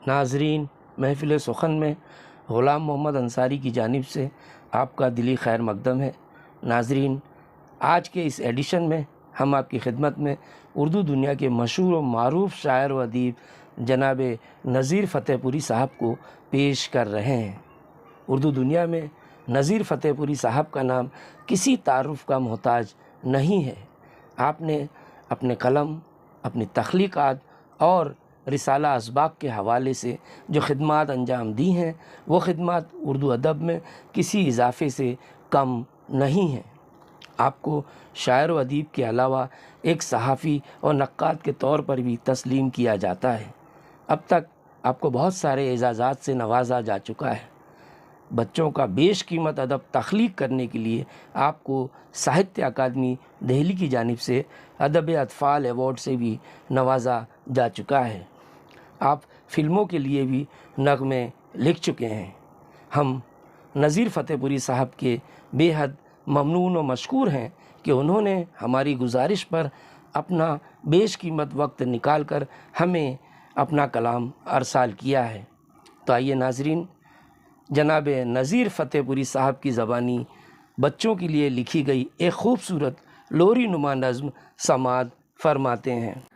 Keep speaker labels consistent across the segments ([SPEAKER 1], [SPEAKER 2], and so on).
[SPEAKER 1] नाजरीन, महफ़िल सुखन में ग़ुलाम मोहम्मद अंसारी की जानिब से आपका दिली खैर मकदम है। नाजरीन, आज के इस एडिशन में हम आपकी खिदमत में उर्दू दुनिया के मशहूर और मारूफ शायर व अदीब जनाब नज़ीर फ़तेहपुरी साहब को पेश कर रहे हैं। उर्दू दुनिया में नज़ीर फ़तेहपुरी साहब का नाम किसी तारुफ़ का मोहताज नहीं है। आपने अपने कलम, अपनी तख्लीक़ात और रिसाला असबाक के हवाले से जो खिदमात अंजाम दी हैं, वो खिदमात उर्दू अदब में किसी इजाफ़े से कम नहीं हैं। आपको शायर व अदीब के अलावा एक सहाफ़ी और नक्काद के तौर पर भी तस्लीम किया जाता है। अब तक आपको बहुत सारे एजाज़ात से नवाजा जा चुका है। बच्चों का बेशकीमत अदब तख्लीक करने के लिए आपको साहित्य अकादमी दिल्ली की जानिब से अदब अतफ़ाल अवार्ड से भी नवाजा जा चुका है। आप फ़िल्मों के लिए भी नग़मे लिख चुके हैं। हम नज़ीर फ़तेहपुरी साहब के बेहद ममनून व मशकूर हैं कि उन्होंने हमारी गुजारिश पर अपना बेशकीमत वक्त निकाल कर हमें अपना कलाम अरसाल किया है। तो आइए नाजरीन, जनाब नज़ीर फ़तेहपुरी साहब की ज़बानी बच्चों के लिए लिखी गई एक ख़ूबसूरत लोरी नुमा नज़्म समाअत फ़रमाते हैं।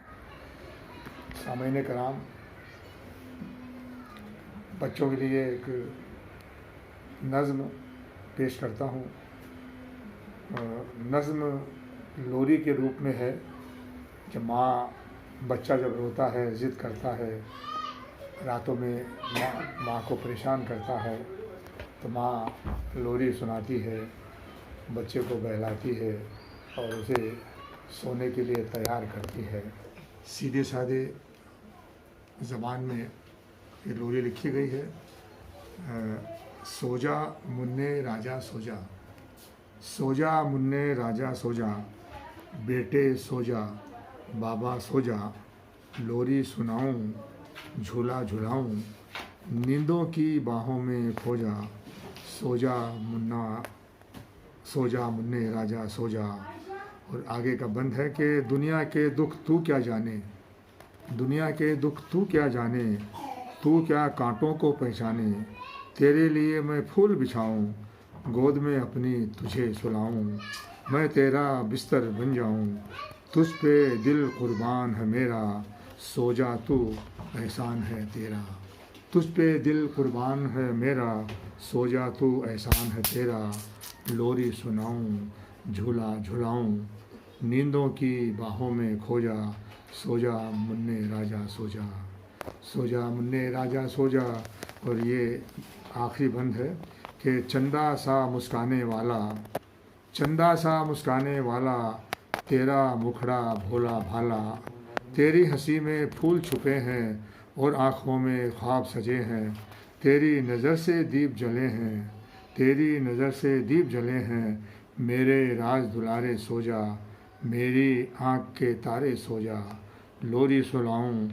[SPEAKER 2] सामईन कराम, बच्चों के लिए एक नज़्म पेश करता हूँ। नज़्म लोरी के रूप में है कि बच्चा जब रोता है, ज़िद करता है, रातों में माँ को परेशान करता है, तो माँ लोरी सुनाती है, बच्चे को बहलाती है और उसे सोने के लिए तैयार करती है। सीधे साधे ज़बान में ये लोरी लिखी गई है। सो जा मुन्ने राजा सो जा, सो जा मुन्ने राजा सो जा, बेटे सो जा बाबा सो जा, लोरी सुनाऊं झूला झुलाऊं, नींदों की बाहों में खो जा, सो जा मुन्ने राजा सो जा। और आगे का बंद है कि दुनिया के दुख तू क्या जाने, दुनिया के दुख तू क्या जाने, तू क्या कांटों को पहचाने, तेरे लिए मैं फूल बिछाऊं, गोद में अपनी तुझे सुलाऊं, मैं तेरा बिस्तर बन जाऊं, तुझ पे दिल कुर्बान है मेरा, सो जा तू एहसान है तेरा, तुझ पे दिल कुर्बान है मेरा, सो जा तू एहसान है तेरा, लोरी सुनाऊं झूला झुलाऊं, नींदों की बाहों में खो जा, सो जा मुन्ने राजा सो जा, सो जा मुन्ने राजा सो जा। और ये आखिरी बंद है कि चंदा सा मुस्काने वाला, चंदा सा मुस्काने वाला, तेरा मुखड़ा भोला भाला, तेरी हंसी में फूल छुपे हैं और आँखों में ख्वाब सजे हैं, तेरी नज़र से दीप जले हैं, तेरी नज़र से दीप जले हैं, मेरे राज दुलारे सो जा, मेरी आँख के तारे सो जा, लोरी सुनाऊं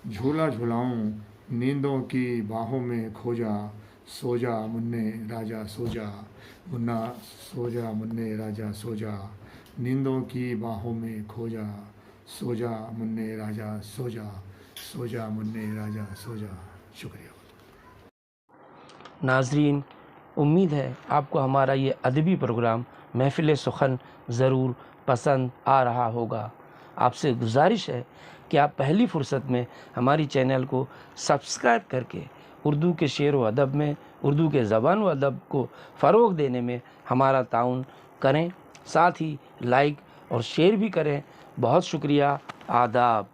[SPEAKER 2] झूला झुलाऊं, नींदों की बाहों में खो जा, सो जा मुन्ने राजा सो जा, मुन्ना सो जा मुन्ने राजा सो जा, नींदों की बाहों में खो जा, सो जा मुन्ने राजा सो जा, सो जा मुन्ने राजा सो जा। शुक्रिया।
[SPEAKER 1] नाजरीन, उम्मीद है आपको हमारा ये अदबी प्रोग्राम महफ़िल सुखन ज़रूर पसंद आ रहा होगा। आपसे गुजारिश है कि आप पहली फ़ुर्सत में हमारी चैनल को सब्सक्राइब करके उर्दू के शेर व अदब में, उर्दू के ज़बान व अदब को फ़रोग़ देने में हमारा ताउन करें। साथ ही लाइक और शेयर भी करें। बहुत शुक्रिया। आदाब।